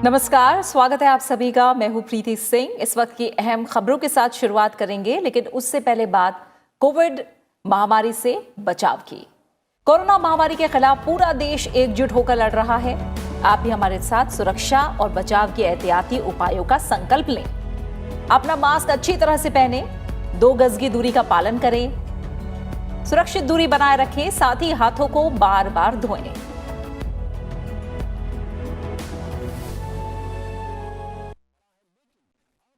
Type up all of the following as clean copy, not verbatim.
नमस्कार, स्वागत है आप सभी का। मैं हूं प्रीति सिंह। इस वक्त की अहम खबरों के साथ शुरुआत करेंगे, लेकिन उससे पहले बात कोविड महामारी से बचाव की। कोरोना महामारी के खिलाफ पूरा देश एकजुट होकर लड़ रहा है। आप भी हमारे साथ सुरक्षा और बचाव के एहतियाती उपायों का संकल्प लें। अपना मास्क अच्छी तरह से पहने, 2 गज की दूरी का पालन करें, सुरक्षित दूरी बनाए रखें, साथ ही हाथों को बार बार धोएं।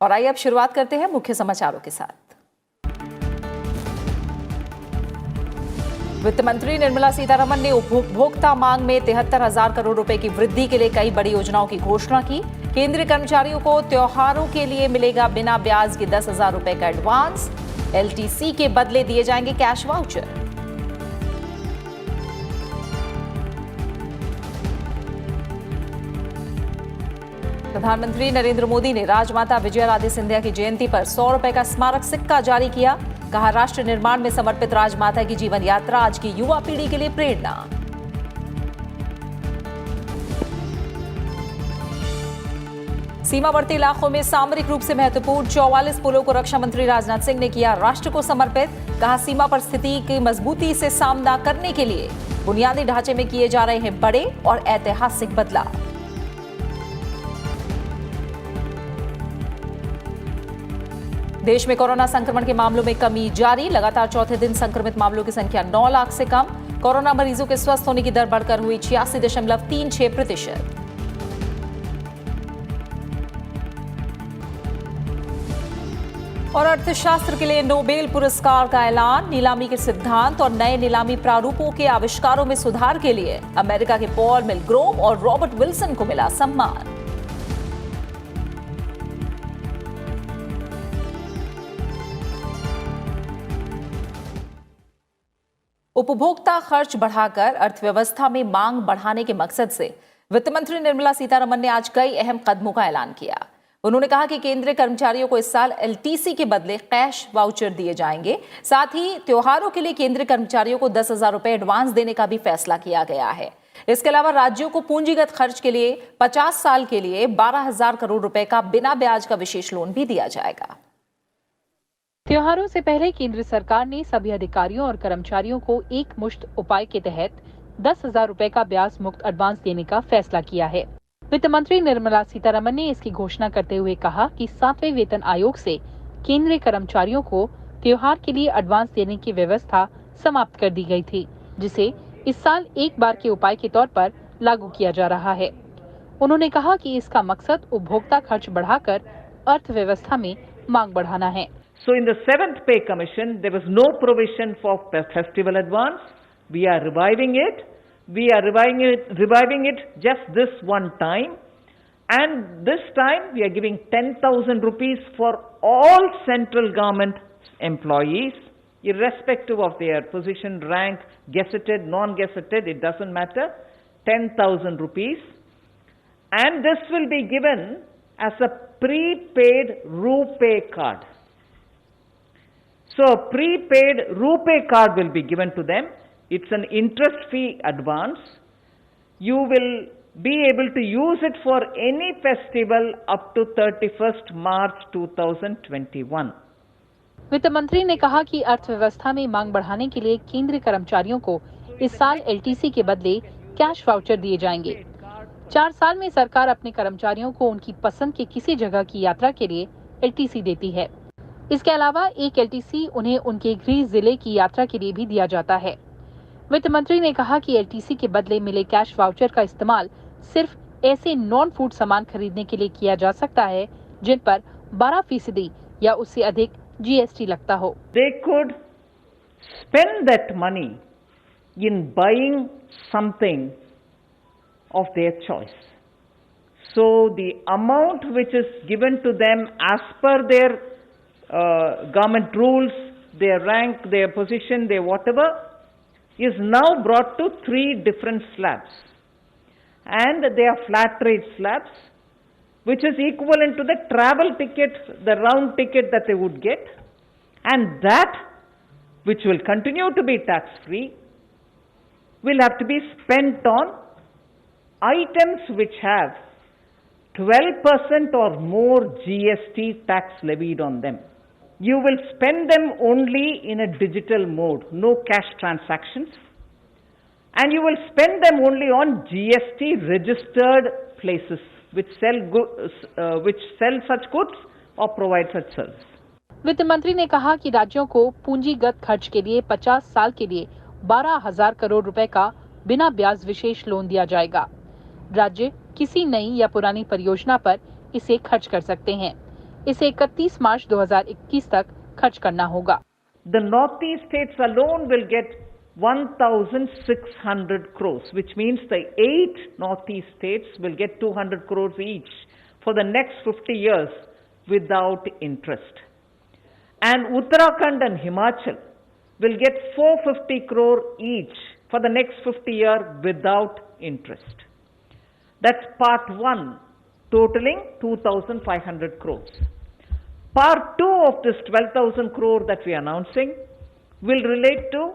और आइए अब शुरुआत करते हैं मुख्य समाचारों के साथ। वित्त मंत्री निर्मला सीतारमण ने उपभोक्ता मांग में 73,000 करोड़ रुपए की वृद्धि के लिए कई बड़ी योजनाओं की घोषणा की। केंद्रीय कर्मचारियों को त्योहारों के लिए मिलेगा बिना ब्याज के 10,000 रुपए का एडवांस। एलटीसी के बदले दिए जाएंगे कैश वाउचर। प्रधानमंत्री नरेंद्र मोदी ने राजमाता विजयाराजे सिंधिया की जयंती पर 100 रुपए का स्मारक सिक्का जारी किया। कहा, राष्ट्र निर्माण में समर्पित राजमाता की जीवन यात्रा आज की युवा पीढ़ी के लिए प्रेरणा। सीमावर्ती इलाकों में सामरिक रूप से महत्वपूर्ण 44 पुलों को रक्षा मंत्री राजनाथ सिंह ने किया राष्ट्र को समर्पित। कहा, सीमा पर स्थिति की मजबूती से सामना करने के लिए बुनियादी ढांचे में किए जा रहे हैं बड़े और ऐतिहासिक बदलाव। देश में कोरोना संक्रमण के मामलों में कमी जारी। लगातार चौथे दिन संक्रमित मामलों की संख्या 9 लाख से कम। कोरोना मरीजों के स्वस्थ होने की दर बढ़कर हुई 86.36%। और अर्थशास्त्र के लिए नोबेल पुरस्कार का ऐलान। नीलामी के सिद्धांत और नए नीलामी प्रारूपों के आविष्कारों में सुधार के लिए अमेरिका के पॉल मिलग्रोम और रॉबर्ट विल्सन को मिला सम्मान। उपभोक्ता खर्च बढ़ाकर अर्थव्यवस्था में मांग बढ़ाने के मकसद से वित्त मंत्री निर्मला सीतारमण ने आज कई अहम कदमों का ऐलान किया। उन्होंने कहा कि केंद्रीय कर्मचारियों को इस साल एलटीसी के बदले कैश वाउचर दिए जाएंगे। साथ ही त्योहारों के लिए केंद्रीय कर्मचारियों को 10,000 रुपए एडवांस देने का भी फैसला किया गया है। इसके अलावा राज्यों को पूंजीगत खर्च के लिए 50 साल के लिए 12,000 करोड़ रुपए का बिना ब्याज का विशेष लोन भी दिया जाएगा। त्योहारों से पहले केंद्र सरकार ने सभी अधिकारियों और कर्मचारियों को एक मुश्त उपाय के तहत 10,000 रुपए का ब्याज मुक्त एडवांस देने का फैसला किया है। वित्त मंत्री निर्मला सीतारमण ने इसकी घोषणा करते हुए कहा कि 7वें वेतन आयोग से केंद्रीय कर्मचारियों को त्योहार के लिए एडवांस देने की व्यवस्था समाप्त कर दी गई थी, जिसे इस साल एक बार के उपाय के तौर पर लागू किया जा रहा है। उन्होंने कहा कि इसका मकसद उपभोक्ता खर्च बढ़ाकर अर्थव्यवस्था में मांग बढ़ाना है। So in the 7th Pay Commission, there was no provision for festival advance. We are reviving it. We are reviving it just this one time. And this time we are giving 10,000 rupees for all central government employees, irrespective of their position, rank, gazetted, non-gazetted, it doesn't matter. 10,000 rupees. And this will be given as a prepaid RuPay card. So a prepaid RuPay card will be given to them. It's an interest-free advance. You will be able to use it for any festival up to 31st March 2021. वित्त मंत्री ने कहा कि अर्थव्यवस्था में मांग बढ़ाने के लिए केंद्रीय कर्मचारियों को इस साल एलटीसी के बदले कैश वाउचर दिए जाएंगे। 4 साल में सरकार अपने कर्मचारियों को उनकी पसंद के किसी जगह की यात्रा के लिए एलटीसी देती है। इसके अलावा एक एलटीसी उन्हें उनके गृह जिले की यात्रा के लिए भी दिया जाता है। वित्त मंत्री ने कहा कि एलटीसी के बदले मिले कैश वाउचर का इस्तेमाल सिर्फ ऐसे नॉन फूड सामान खरीदने के लिए किया जा सकता है जिन पर 12% या उससे अधिक जीएसटी लगता हो। They could spend that money in buying something of their choice. So the amount which is given to them as per their government rules, their rank, their position, their whatever, is now brought to 3 different slabs. And they are flat rate slabs, which is equivalent to the travel ticket, the round ticket that they would get. And that, which will continue to be tax-free, will have to be spent on items which have 12% or more GST tax levied on them. You will spend them only in a digital mode, no cash transactions, and you will spend them only on GST registered places which sell such goods or provide such service. वित्त मंत्री ने कहा कि राज्यों को पूंजीगत खर्च के लिए 50 साल के लिए 12,000 करोड़ रुपए का बिना ब्याज विशेष लोन दिया जाएगा। राज्य किसी नई या पुरानी परियोजना पर इसे खर्च कर सकते हैं। इसे 31 मार्च 2021 तक खर्च करना होगा। The Northeast states alone will get 1,600 crores, which means the 8 Northeast states will get 200 crores each for the next 50 years without interest. And Uttarakhand and Himachal will get 450 crore each for the next 50 years without interest. That's part 1, totaling 2,500 crores. Part 2 of this 12,000 crore that we are announcing will relate to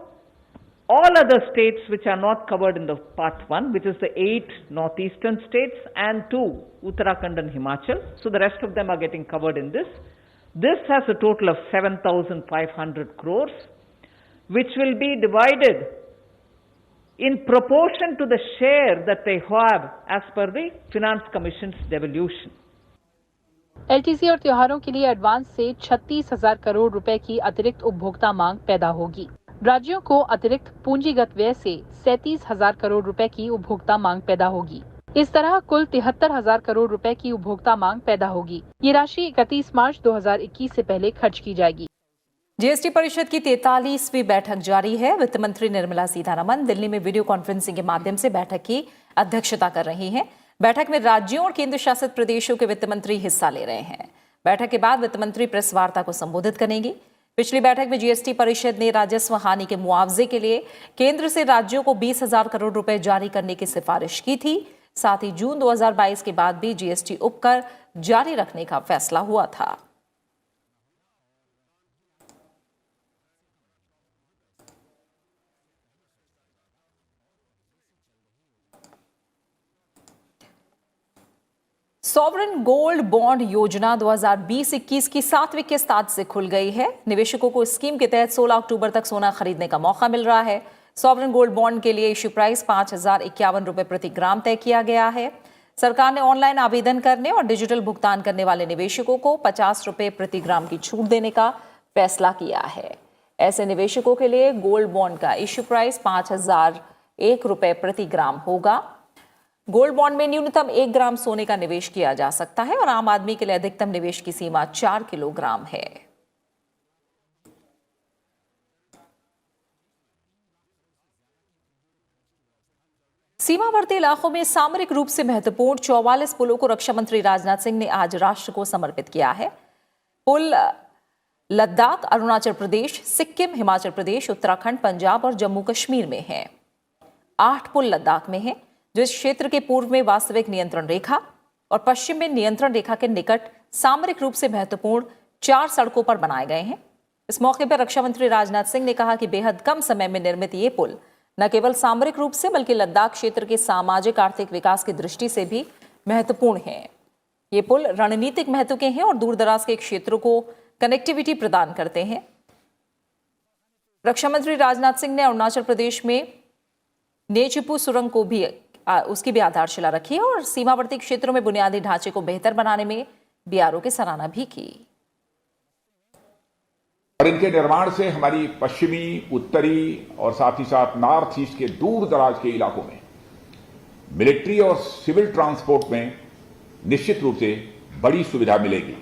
all other states which are not covered in the part 1, which is the 8 northeastern states and 2, Uttarakhand and Himachal. So the rest of them are getting covered in this. This has a total of 7,500 crores, which will be divided in proportion to the share that they have as per the Finance Commission's devolution. LTC और त्योहारों के लिए advance से 36,000 करोड़ रुपए की अतिरिक्त उपभोक्ता मांग पैदा होगी। राज्यों को अतिरिक्त पूंजीगत व्यय से 37,000 करोड़ रुपए की उपभोक्ता मांग पैदा होगी। इस तरह कुल 73,000 करोड़ रुपए की उपभोक्ता मांग पैदा होगी। ये राशि 31 मार्च 2021 से पहले खर्च की जाएगी। जीएसटी परिषद की 43वीं बैठक जारी है। वित्त मंत्री निर्मला सीतारमण दिल्ली में वीडियो कॉन्फ्रेंसिंग के माध्यम से बैठक की अध्यक्षता कर रही हैं। बैठक में राज्यों और केंद्र शासित प्रदेशों के वित्त मंत्री हिस्सा ले रहे हैं। बैठक के बाद वित्त मंत्री प्रेस वार्ता को संबोधित करेंगी। पिछली बैठक में जीएसटी परिषद ने राजस्व हानि के मुआवजे के लिए केंद्र से राज्यों को 20,000 करोड़ रुपए जारी करने की सिफारिश की थी। साथ ही जून 2022 के बाद भी जीएसटी उपकर जारी रखने का फैसला हुआ था। सॉवरेन गोल्ड बॉन्ड योजना 2020-21 की 7वीं किस्त आज से खुल गई है। निवेशकों को स्कीम के तहत 16 अक्टूबर तक सोना खरीदने का मौका मिल रहा है। सॉवरेन गोल्ड बॉन्ड के लिए इश्यू प्राइस 5,051 रुपए प्रति ग्राम तय किया गया है। सरकार ने ऑनलाइन आवेदन करने और डिजिटल भुगतान करने वाले निवेशकों को 50 रुपए प्रति ग्राम की छूट देने का फैसला किया है। ऐसे निवेशकों के लिए गोल्ड बॉन्ड का इश्यू प्राइस 5,001 रुपए प्रति ग्राम होगा। गोल्ड बॉन्ड में न्यूनतम 1 ग्राम सोने का निवेश किया जा सकता है और आम आदमी के लिए अधिकतम निवेश की सीमा 4 किलोग्राम है। सीमावर्ती इलाकों में सामरिक रूप से महत्वपूर्ण 44 पुलों को रक्षा मंत्री राजनाथ सिंह ने आज राष्ट्र को समर्पित किया है। पुल लद्दाख, अरुणाचल प्रदेश, सिक्किम, हिमाचल प्रदेश, उत्तराखंड, पंजाब और जम्मू कश्मीर में हैं। 8 पुल लद्दाख में हैं, जो इस क्षेत्र के पूर्व में वास्तविक नियंत्रण रेखा और पश्चिम में नियंत्रण रेखा के निकट सामरिक रूप से महत्वपूर्ण 4 सड़कों पर बनाए गए हैं। इस मौके पर रक्षा मंत्री राजनाथ सिंह ने कहा कि बेहद कम समय में निर्मित ये पुल न केवल सामरिक रूप से बल्कि लद्दाख क्षेत्र के सामाजिक आर्थिक विकास की दृष्टि से भी महत्वपूर्ण हैं। ये पुल रणनीतिक महत्व के हैं और दूरदराज के क्षेत्रों को कनेक्टिविटी प्रदान करते हैं। रक्षा मंत्री राजनाथ सिंह ने अरुणाचल प्रदेश में नेचिपू सुरंग को भी उसकी भी आधारशिला रखी है और सीमावर्ती क्षेत्रों में बुनियादी ढांचे को बेहतर बनाने में बीआरओ की सराहना भी की। और इनके निर्माण से हमारी पश्चिमी, उत्तरी और साथ ही साथ नॉर्थ ईस्ट के दूर दराज के इलाकों में मिलिट्री और सिविल ट्रांसपोर्ट में निश्चित रूप से बड़ी सुविधा मिलेगी।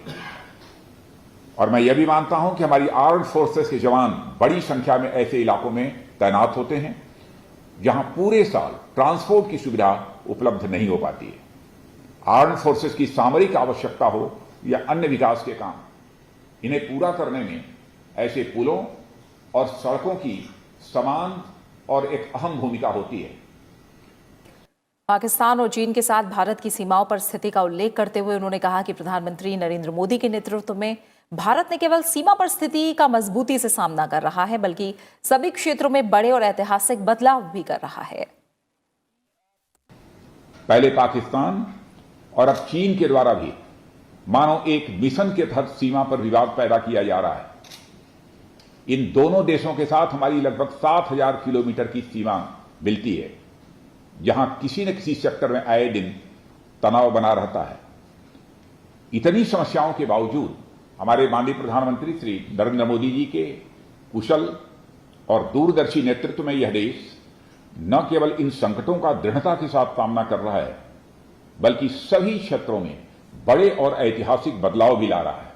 और मैं यह भी मानता हूं कि हमारी आर्म्ड फोर्सेस के जवान बड़ी संख्या में ऐसे इलाकों में तैनात होते हैं जहां पूरे साल ट्रांसपोर्ट की सुविधा उपलब्ध नहीं हो पाती है। आर्म्ड फोर्सेस की सामरिक आवश्यकता हो या अन्य विकास के काम, इन्हें पूरा करने में ऐसे पुलों और सड़कों की समान और एक अहम भूमिका होती है। पाकिस्तान और चीन के साथ भारत की सीमाओं पर स्थिति का उल्लेख करते हुए उन्होंने कहा कि प्रधानमंत्री नरेंद्र मोदी के नेतृत्व में भारत न केवल सीमा पर स्थिति का मजबूती से सामना कर रहा है बल्कि सभी क्षेत्रों में बड़े और ऐतिहासिक बदलाव भी कर रहा है। पहले पाकिस्तान और अब चीन के द्वारा भी मानो एक मिशन के तहत सीमा पर विवाद पैदा किया जा रहा है। इन दोनों देशों के साथ हमारी लगभग 7,000 किलोमीटर की सीमा मिलती है, जहां किसी न किसी सेक्टर में आए दिन तनाव बना रहता है। इतनी समस्याओं के बावजूद हमारे माननीय प्रधानमंत्री श्री नरेंद्र मोदी जी के कुशल और दूरदर्शी नेतृत्व में यह देश न केवल इन संकटों का दृढ़ता के साथ सामना कर रहा है, बल्कि सभी क्षेत्रों में बड़े और ऐतिहासिक बदलाव भी ला रहा है।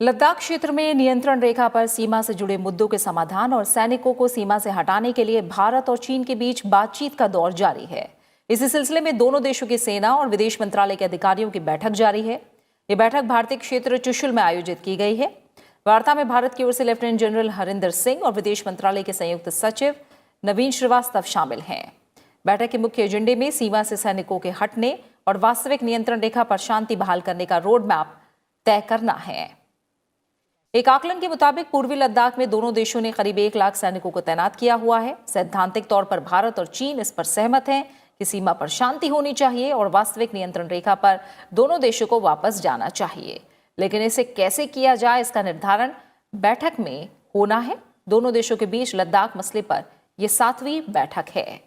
लद्दाख क्षेत्र में नियंत्रण रेखा पर सीमा से जुड़े मुद्दों के समाधान और सैनिकों को सीमा से हटाने के लिए भारत और चीन के बीच बातचीत का दौर जारी है। इसी सिलसिले में दोनों देशों की सेना और विदेश मंत्रालय के अधिकारियों की बैठक जारी है। ये बैठक भारतीय क्षेत्र चुशुल में आयोजित की गई है। वार्ता में भारत की ओर से लेफ्टिनेंट जनरल हरिंदर सिंह और विदेश मंत्रालय के संयुक्त सचिव नवीन श्रीवास्तव शामिल हैं। बैठक के मुख्य एजेंडे में सीमा से सैनिकों के हटने और वास्तविक नियंत्रण रेखा पर शांति बहाल करने का रोड मैप तय करना है। एक आकलन के मुताबिक पूर्वी लद्दाख में दोनों देशों ने करीब 1 लाख सैनिकों को तैनात किया हुआ है। सैद्धांतिक तौर पर भारत और चीन इस पर सहमत हैं कि सीमा पर शांति होनी चाहिए और वास्तविक नियंत्रण रेखा पर दोनों देशों को वापस जाना चाहिए। लेकिन इसे कैसे किया जाए, इसका निर्धारण बैठक में होना है। दोनों देशों के बीच लद्दाख मसले पर यह 7वीं बैठक है।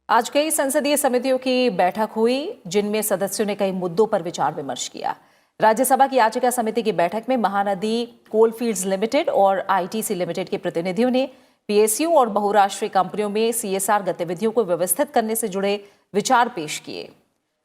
आज कई संसदीय समितियों की बैठक हुई, जिनमें सदस्यों ने कई मुद्दों पर विचार विमर्श किया। राज्यसभा की याचिका समिति की बैठक में महानदी कोलफील्ड्स लिमिटेड और आईटीसी लिमिटेड के प्रतिनिधियों ने पीएसयू और बहुराष्ट्रीय कंपनियों में सीएसआर गतिविधियों को व्यवस्थित करने से जुड़े विचार पेश किए।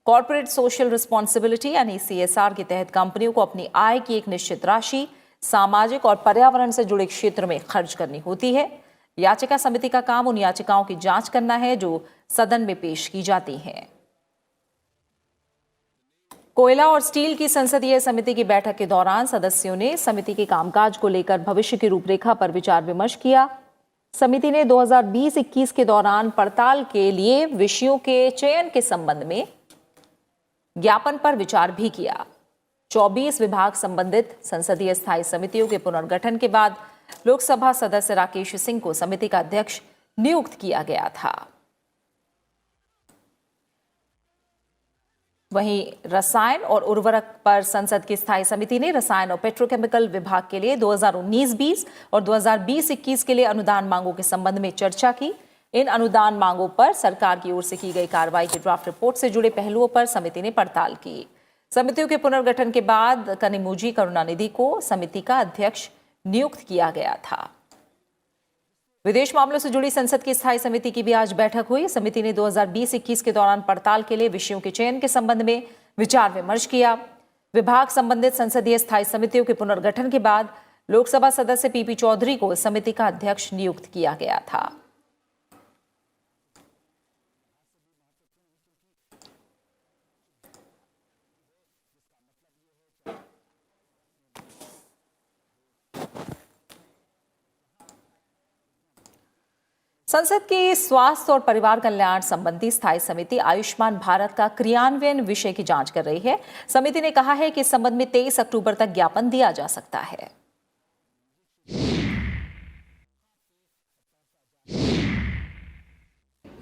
कॉर्पोरेट सोशल रिस्पॉन्सिबिलिटी यानी सीएसआर के तहत कंपनियों को अपनी आय की एक निश्चित राशि सामाजिक और पर्यावरण से जुड़े क्षेत्र में खर्च करनी होती है। याचिका समिति का काम उन याचिकाओं की जांच करना है जो सदन में पेश की जाती हैं। कोयला और स्टील की संसदीय समिति की बैठक के दौरान सदस्यों ने समिति के कामकाज को लेकर भविष्य की रूपरेखा पर विचार विमर्श किया। समिति ने 2020-21 के दौरान पड़ताल के लिए विषयों के चयन के संबंध में ज्ञापन पर विचार भी किया। 24 विभाग संबंधित संसदीय स्थायी समितियों के पुनर्गठन के बाद लोकसभा सदस्य राकेश सिंह को समिति का अध्यक्ष नियुक्त किया गया था। वहीं रसायन और उर्वरक पर संसद की स्थायी समिति ने रसायन और पेट्रोकेमिकल विभाग के लिए 2019-20 और 2020-21 के लिए अनुदान मांगों के संबंध में चर्चा की। इन अनुदान मांगों पर सरकार की ओर से की गई कार्रवाई की ड्राफ्ट रिपोर्ट से जुड़े पहलुओं पर समिति ने पड़ताल की। समितियों के पुनर्गठन के बाद कनिमोझी करुणानिधि को समिति का अध्यक्ष नियुक्त किया गया था। विदेश मामलों से जुड़ी संसद की स्थायी समिति की भी आज बैठक हुई। समिति ने 2020-21 के दौरान पड़ताल के लिए विषयों के चयन के संबंध में विचार विमर्श किया। विभाग संबंधित संसदीय स्थायी समितियों के पुनर्गठन के बाद लोकसभा सदस्य पीपी चौधरी को समिति का अध्यक्ष नियुक्त किया गया था। संसद की स्वास्थ्य और परिवार कल्याण संबंधी स्थायी समिति आयुष्मान भारत का क्रियान्वयन विषय की जांच कर रही है। समिति ने कहा है कि इस संबंध में 23 अक्टूबर तक ज्ञापन दिया जा सकता है।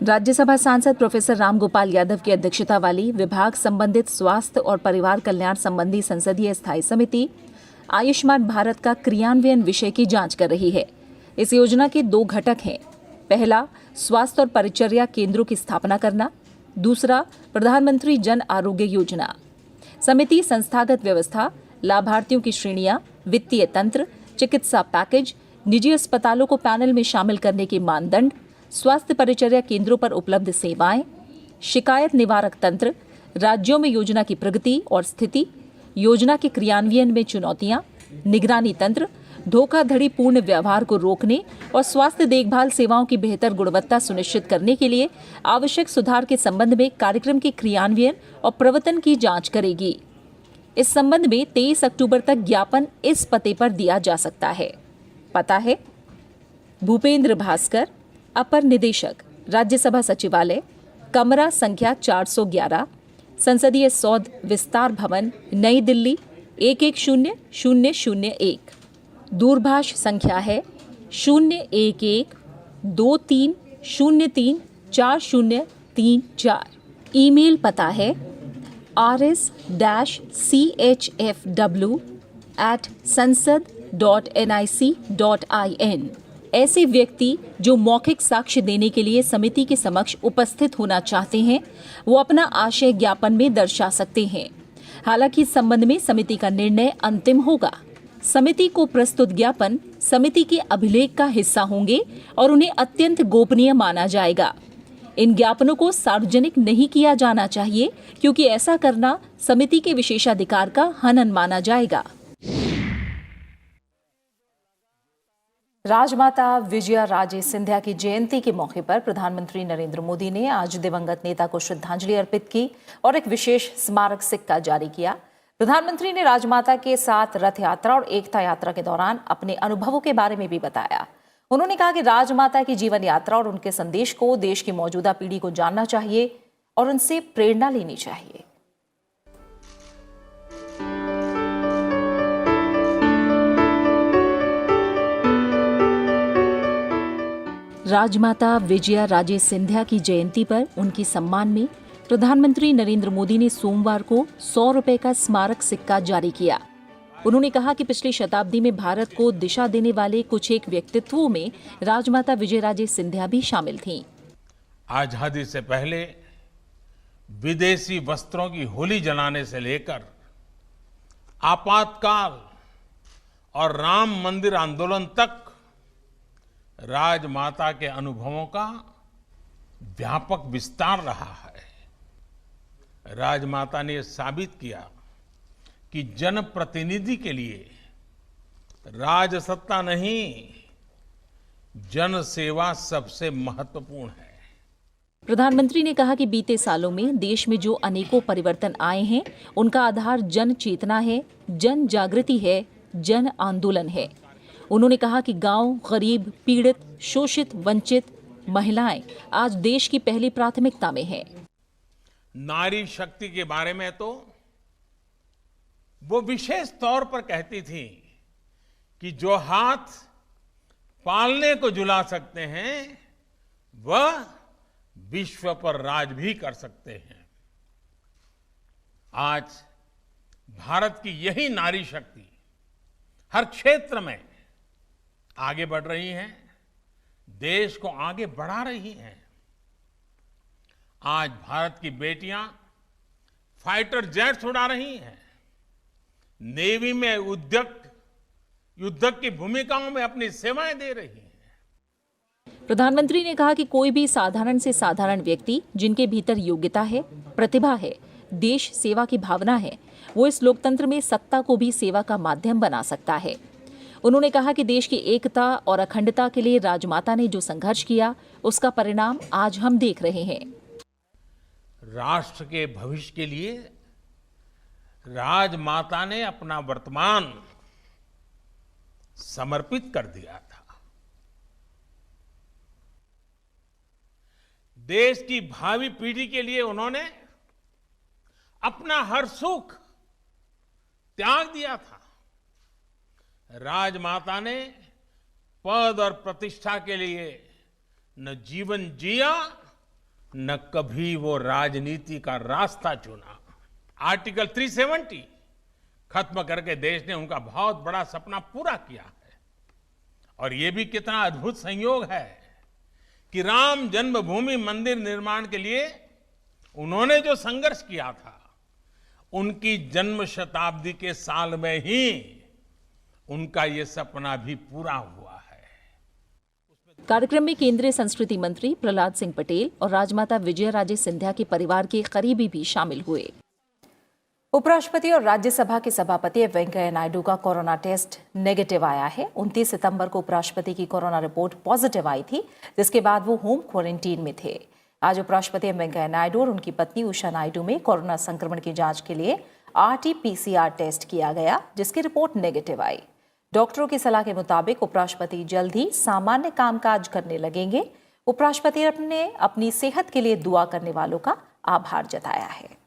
राज्यसभा सांसद प्रोफेसर रामगोपाल यादव की अध्यक्षता वाली विभाग संबंधित स्वास्थ्य और परिवार कल्याण संबंधी संसदीय स्थायी समिति आयुष्मान भारत का क्रियान्वयन विषय की जांच कर रही है। इस योजना के 2 घटक हैं। पहला, स्वास्थ्य और परिचर्या केंद्रों की स्थापना करना। दूसरा, प्रधानमंत्री जन आरोग्य योजना। समिति संस्थागत व्यवस्था, लाभार्थियों की श्रेणियां, वित्तीय तंत्र, चिकित्सा पैकेज, निजी अस्पतालों को पैनल में शामिल करने के मानदंड, स्वास्थ्य परिचर्या केंद्रों पर उपलब्ध सेवाएं, शिकायत निवारक तंत्र, राज्यों में योजना की प्रगति और स्थिति, योजना के क्रियान्वयन में चुनौतियां, निगरानी तंत्र, धोखाधड़ी पूर्ण व्यवहार को रोकने और स्वास्थ्य देखभाल सेवाओं की बेहतर गुणवत्ता सुनिश्चित करने के लिए आवश्यक सुधार के संबंध में कार्यक्रम के क्रियान्वयन और प्रवर्तन की जांच करेगी। इस संबंध में 23 अक्टूबर तक ज्ञापन इस पते पर दिया जा सकता है। पता है भूपेंद्र भास्कर, अपर निदेशक, राज्यसभा सचिवालय, कमरा संख्या 411, संसदीय सौध विस्तार भवन, नई दिल्ली 110001। दूरभाष संख्या है 011-2303-4034। ईमेल पता है rs-cfw@sansad.nic.in। ऐसे व्यक्ति जो मौखिक साक्ष्य देने के लिए समिति के समक्ष उपस्थित होना चाहते हैं, वो अपना आशय ज्ञापन में दर्शा सकते हैं। हालांकि इस संबंध में समिति का निर्णय अंतिम होगा। समिति को प्रस्तुत ज्ञापन समिति के अभिलेख का हिस्सा होंगे और उन्हें अत्यंत गोपनीय माना जाएगा। इन ज्ञापनों को सार्वजनिक नहीं किया जाना चाहिए, क्योंकि ऐसा करना समिति के विशेषाधिकार का हनन माना जाएगा। राजमाता विजया राजे सिंधिया की जयंती के मौके पर प्रधानमंत्री नरेंद्र मोदी ने आज दिवंगत नेता को श्रद्धांजलि अर्पित की और एक विशेष स्मारक सिक्का जारी किया। प्रधानमंत्री ने राजमाता के साथ रथ यात्रा और एकता यात्रा के दौरान अपने अनुभवों के बारे में भी बताया। उन्होंने कहा कि राजमाता की जीवन यात्रा और उनके संदेश को देश की मौजूदा पीढ़ी को जानना चाहिए और उनसे प्रेरणा लेनी चाहिए। राजमाता विजया राजे सिंधिया की जयंती पर उनके सम्मान में प्रधानमंत्री नरेंद्र मोदी ने सोमवार को 100 रुपए का स्मारक सिक्का जारी किया। उन्होंने कहा कि पिछली शताब्दी में भारत को दिशा देने वाले कुछ एक व्यक्तित्वों में राजमाता विजया राजे सिंधिया भी शामिल थीं। आजादी से पहले विदेशी वस्त्रों की होली जलाने से लेकर आपातकाल और राम मंदिर आंदोलन तक राजमाता के अनुभवों का व्यापक विस्तार रहा है। राजमाता ने साबित किया कि जनप्रतिनिधि के लिए राजसत्ता नहीं, जनसेवा सबसे महत्वपूर्ण है। प्रधानमंत्री ने कहा कि बीते सालों में देश में जो अनेकों परिवर्तन आए हैं, उनका आधार जन चेतना है, जन जागृति है, जन आंदोलन है। उन्होंने कहा कि गांव, गरीब, पीड़ित, शोषित, वंचित, महिलाएं आज देश की पहली प्राथमिकता में हैं। नारी शक्ति के बारे में तो वो विशेष तौर पर कहती थी कि जो हाथ पालने को झुला सकते हैं वह विश्व पर राज भी कर सकते हैं। आज भारत की यही नारी शक्ति हर क्षेत्र में आगे बढ़ रही हैं, देश को आगे बढ़ा रही हैं। आज भारत की बेटियां फाइटर जेट्स उड़ा रही हैं, नेवी में युद्धक की भूमिकाओं में अपनी सेवाएं दे रही हैं। प्रधानमंत्री ने कहा कि कोई भी साधारण से साधारण व्यक्ति जिनके भीतर योग्यता है, प्रतिभा है, देश सेवा की भावना है, वो इस लोकतंत्र में सत्ता को भी सेवा का माध्यम बना सकता है। उन्होंने कहा कि देश की एकता और अखंडता के लिए राजमाता ने जो संघर्ष किया, उसका परिणाम आज हम देख रहे हैं। राष्ट्र के भविष्य के लिए राजमाता ने अपना वर्तमान समर्पित कर दिया था। देश की भावी पीढ़ी के लिए उन्होंने अपना हर सुख त्याग दिया था। राजमाता ने पद और प्रतिष्ठा के लिए न जीवन जिया, न कभी वो राजनीति का रास्ता चुना। आर्टिकल 370 खत्म करके देश ने उनका बहुत बड़ा सपना पूरा किया है। और ये भी कितना अद्भुत संयोग है कि राम जन्मभूमि मंदिर निर्माण के लिए उन्होंने जो संघर्ष किया था, उनकी जन्म शताब्दी के साल में ही उनका ये सपना भी पूरा हुआ है। कार्यक्रम में केंद्रीय संस्कृति मंत्री प्रहलाद सिंह पटेल और राजमाता विजया राजे सिंधिया के परिवार के करीबी भी शामिल हुए। उपराष्ट्रपति और राज्यसभा के सभापति वेंकैया नायडू का कोरोना टेस्ट नेगेटिव आया है। 29 सितंबर को उपराष्ट्रपति की कोरोना रिपोर्ट पॉजिटिव आई थी, जिसके बाद वो होम क्वारंटीन में थे। आज उपराष्ट्रपति वेंकैया नायडू और उनकी पत्नी उषा नायडू में कोरोना संक्रमण की जांच के लिए RT-PCR टेस्ट किया गया, जिसकी रिपोर्ट नेगेटिव आई। डॉक्टरों की सलाह के मुताबिक उपराष्ट्रपति जल्द ही सामान्य कामकाज करने लगेंगे। उपराष्ट्रपति ने अपनी सेहत के लिए दुआ करने वालों का आभार जताया है।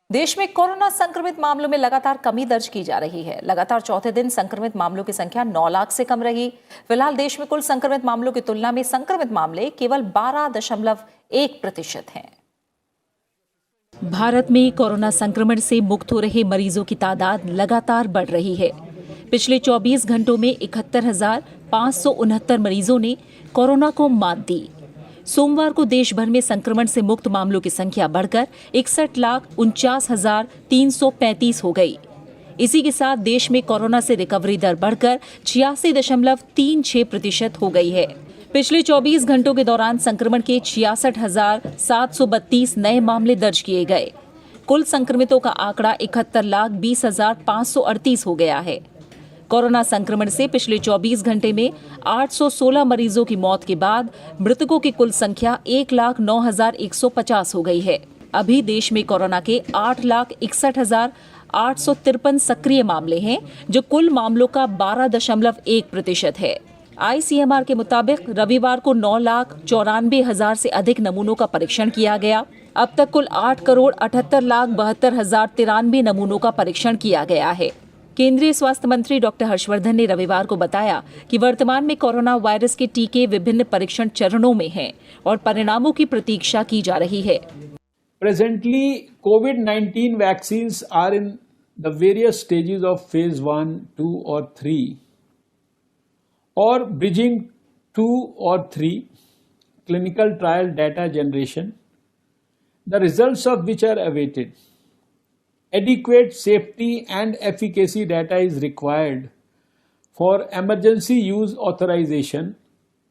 देश में कोरोना संक्रमित मामलों में लगातार कमी दर्ज की जा रही है। लगातार चौथे दिन संक्रमित मामलों की संख्या 9 लाख से कम रही। फिलहाल देश में कुल संक्रमित मामलों की तुलना में संक्रमित मामले केवल 12.1% हैं। भारत में कोरोना संक्रमण से मुक्त हो रहे मरीजों की तादाद लगातार बढ़ रही है। पिछले 24 घंटों में 71,569 मरीजों ने कोरोना को मात दी। सोमवार को देश भर में संक्रमण से मुक्त मामलों की संख्या बढ़कर 61,49,335 हो गई। इसी के साथ देश में कोरोना से रिकवरी दर बढ़कर 86.36% हो गई है। पिछले 24 घंटों के दौरान संक्रमण के 66,732 नए मामले दर्ज किए गए। कुल संक्रमितों का आंकड़ा 71,20,538 हो गया है। कोरोना संक्रमण से पिछले 24 घंटे में 816 मरीजों की मौत के बाद मृतकों की कुल संख्या 1,09,150 हो गई है। अभी देश में कोरोना के 8,61,853 सक्रिय मामले हैं, जो कुल मामलों का 12.1% है। ICMR के मुताबिक रविवार को 9,94,000 से अधिक नमूनों का परीक्षण किया गया। अब तक कुल 8,78,72,093 नमूनों का परीक्षण किया गया है। केंद्रीय स्वास्थ्य मंत्री डॉक्टर हर्षवर्धन ने रविवार को बताया कि वर्तमान में कोरोना वायरस के टीके विभिन्न परीक्षण चरणों में हैं और परिणामों की प्रतीक्षा की जा रही है। Presently, COVID-19 vaccines are in the various stages of phase 1, 2 or 3 or bridging 2 or 3 clinical trial data generation, the results of which are awaited. Adequate safety and efficacy data is required for emergency use authorization,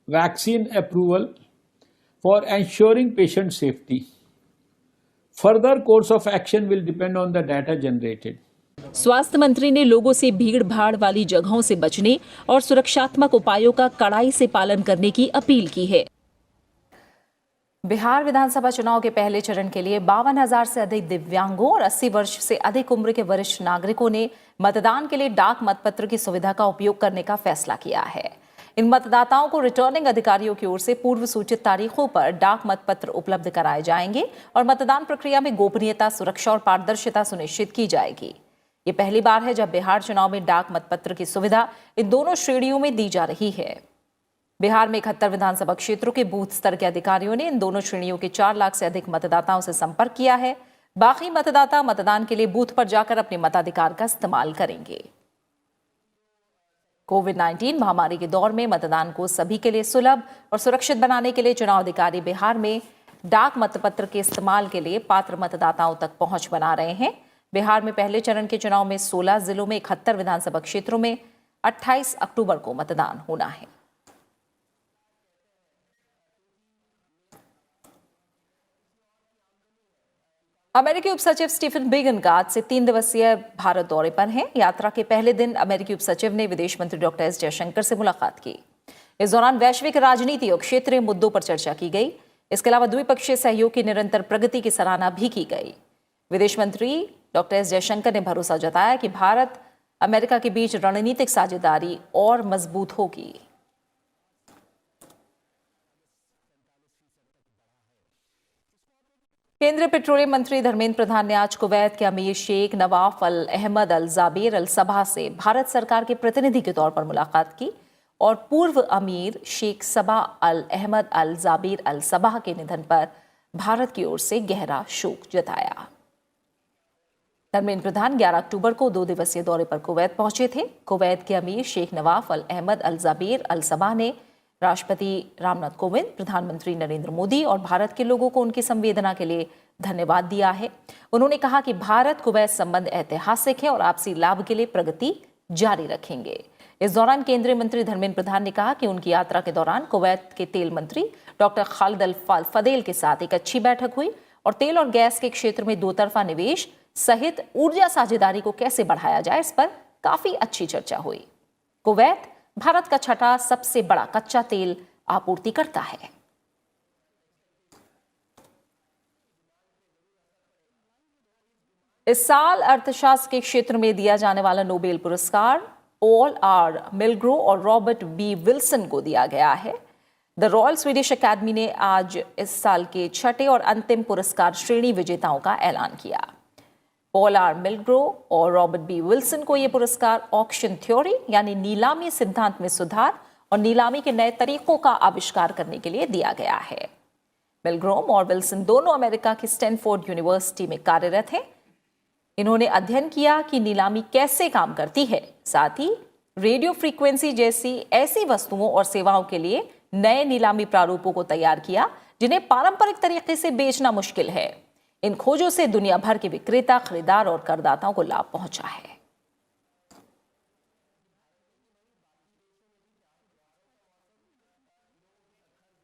vaccine approval for ensuring patient safety. Further course of action will depend on the data generated. स्वास्थ्य मंत्री ने लोगों से भीड़ भाड़ वाली जगहों से बचने और सुरक्षात्मक उपायों का कड़ाई से पालन करने की अपील की है। बिहार विधानसभा चुनाव के पहले चरण के लिए 52,000 से अधिक दिव्यांगों और 80 वर्ष से अधिक उम्र के वरिष्ठ नागरिकों ने मतदान के लिए डाक मतपत्र की सुविधा का उपयोग करने का फैसला किया है। इन मतदाताओं को रिटर्निंग अधिकारियों की ओर से पूर्व सूचित तारीखों पर डाक मतपत्र उपलब्ध कराए जाएंगे और मतदान प्रक्रिया में गोपनीयता, सुरक्षा और पारदर्शिता सुनिश्चित की जाएगी। ये पहली बार है जब बिहार चुनाव में डाक मतपत्र की सुविधा इन दोनों श्रेणियों में दी जा रही है। बिहार में 71 विधानसभा क्षेत्रों के बूथ स्तर के अधिकारियों ने इन दोनों श्रेणियों के 4 लाख से अधिक मतदाताओं से संपर्क किया है। बाकी मतदाता मतदान के लिए बूथ पर जाकर अपने मताधिकार का इस्तेमाल करेंगे। कोविड-19 महामारी के दौर में मतदान को सभी के लिए सुलभ और सुरक्षित बनाने के लिए चुनाव अधिकारी बिहार में डाक मतपत्र के इस्तेमाल के लिए पात्र मतदाताओं तक पहुंच बना रहे हैं। बिहार में पहले चरण के चुनाव में 16 जिलों में 71 विधानसभा क्षेत्रों में 28 अक्टूबर को मतदान होना है। अमेरिकी उपसचिव स्टीफन बिगन का आज से 3 दिवसीय भारत दौरे पर हैं। यात्रा के पहले दिन अमेरिकी उपसचिव ने विदेश मंत्री डॉक्टर एस जयशंकर से मुलाकात की। इस दौरान वैश्विक राजनीति और क्षेत्रीय मुद्दों पर चर्चा की गई। इसके अलावा द्विपक्षीय सहयोग की निरंतर प्रगति की सराहना भी की गई। विदेश मंत्री डॉक्टर एस जयशंकर ने भरोसा जताया कि भारत अमेरिका के बीच रणनीतिक साझेदारी और मजबूत होगी। केंद्रीय पेट्रोलियम मंत्री धर्मेंद्र प्रधान ने आज कुवैत के अमीर शेख नवाफ अल अहमद अल जाबीर अल सबा से भारत सरकार के प्रतिनिधि के तौर पर मुलाकात की और पूर्व अमीर शेख सबा अल अहमद अल जाबीर अल सबा के निधन पर भारत की ओर से गहरा शोक जताया। धर्मेंद्र प्रधान 11 अक्टूबर को 2 दिवसीय दौरे पर कुवैत पहुंचे थे। कुवैत के अमीर शेख नवाफ अल अहमद अल जाबीर अल सबा ने राष्ट्रपति रामनाथ कोविंद, प्रधानमंत्री नरेंद्र मोदी और भारत के लोगों को उनकी संवेदना के लिए धन्यवाद दिया है। उन्होंने कहा कि भारत कुवैत संबंध ऐतिहासिक है और आपसी लाभ के लिए प्रगति जारी रखेंगे। इस दौरान केंद्रीय मंत्री धर्मेंद्र प्रधान ने कहा कि उनकी यात्रा के दौरान कुवैत के तेल मंत्री डॉक्टर खालिद अल फदेल के साथ एक अच्छी बैठक हुई और तेल और गैस के क्षेत्र में दो तरफा निवेश सहित ऊर्जा साझेदारी को कैसे बढ़ाया जाए, इस पर काफी अच्छी चर्चा हुई। कुवैत भारत का छठा सबसे बड़ा कच्चा तेल आपूर्तिकर्ता है। इस साल अर्थशास्त्र के क्षेत्र में दिया जाने वाला नोबेल पुरस्कार पॉल आर मिलग्रो और रॉबर्ट बी विल्सन को दिया गया है। द रॉयल स्वीडिश अकेडमी ने आज इस साल के छठे और अंतिम पुरस्कार श्रेणी विजेताओं का ऐलान किया। पॉल आर मिलग्रो और रॉबर्ट बी विल्सन को यह पुरस्कार ऑक्शन थ्योरी यानी नीलामी सिद्धांत में सुधार और नीलामी के नए तरीकों का आविष्कार करने के लिए दिया गया है। मिलग्रोम और विल्सन दोनों अमेरिका की स्टैनफोर्ड यूनिवर्सिटी में कार्यरत हैं। इन्होंने अध्ययन किया कि नीलामी कैसे काम करती है, साथ ही रेडियो फ्रीक्वेंसी जैसी ऐसी वस्तुओं और सेवाओं के लिए नए नीलामी प्रारूपों को तैयार किया जिन्हें पारंपरिक तरीके से बेचना मुश्किल है। इन खोजों से दुनिया भर के विक्रेता, खरीदार और करदाताओं को लाभ पहुंचा है।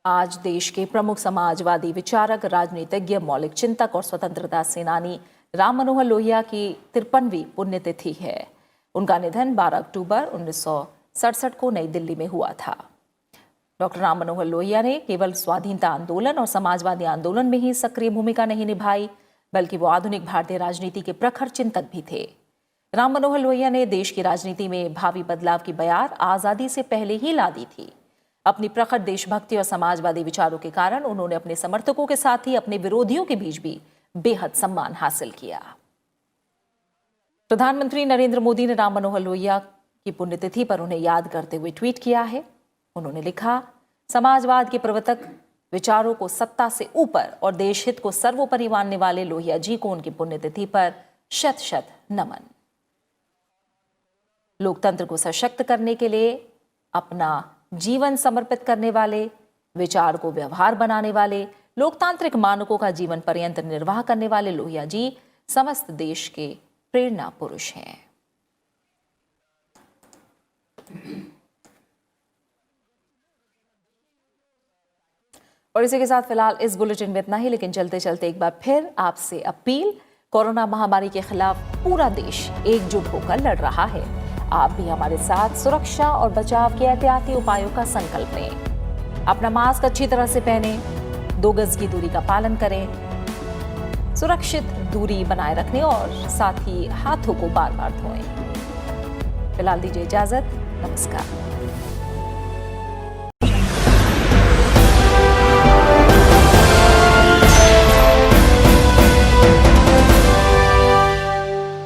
आज देश के प्रमुख समाजवादी विचारक, राजनीतिज्ञ, मौलिक चिंतक और स्वतंत्रता सेनानी राम मनोहर लोहिया की 53वीं पुण्यतिथि है। उनका निधन 12 अक्टूबर 1967 को नई दिल्ली में हुआ था। डॉक्टर राम मनोहर लोहिया ने केवल स्वाधीनता आंदोलन और समाजवादी आंदोलन में ही सक्रिय भूमिका नहीं निभाई, बल्कि वो आधुनिक भारतीय राजनीति के प्रखर चिंतक भी थे। राम मनोहर लोहिया ने देश की राजनीति में भावी बदलाव की बयार आजादी से पहले ही ला दी थी। अपनी प्रखर देशभक्ति और समाजवादी विचारों के कारण उन्होंने अपने समर्थकों के साथ ही अपने विरोधियों के बीच भी बेहद सम्मान हासिल किया। प्रधानमंत्री नरेंद्र मोदी ने राम मनोहर लोहिया की पुण्यतिथि पर उन्हें याद करते हुए ट्वीट किया है। उन्होंने लिखा, समाजवाद के प्रवर्तक, विचारों को सत्ता से ऊपर और देश हित को सर्वोपरि मानने वाले लोहिया जी को उनकी पुण्यतिथि पर शत शत नमन। लोकतंत्र को सशक्त करने के लिए अपना जीवन समर्पित करने वाले, विचार को व्यवहार बनाने वाले, लोकतांत्रिक मानकों का जीवन पर्यंत निर्वाह करने वाले लोहिया जी समस्त देश के प्रेरणा पुरुष हैं। और इसी के साथ फिलहाल इस बुलेटिन में इतना ही, लेकिन चलते चलते एक बार फिर आपसे अपील, कोरोना महामारी के खिलाफ पूरा देश एकजुट होकर लड़ रहा है। आप भी हमारे साथ सुरक्षा और बचाव के एहतियाती उपायों का संकल्प लें। अपना मास्क अच्छी तरह से पहने, 2 गज की दूरी का पालन करें, सुरक्षित दूरी बनाए रखने और साथ ही हाथों को बार बार धोएं। फिलहाल दीजिए इजाजत, नमस्कार।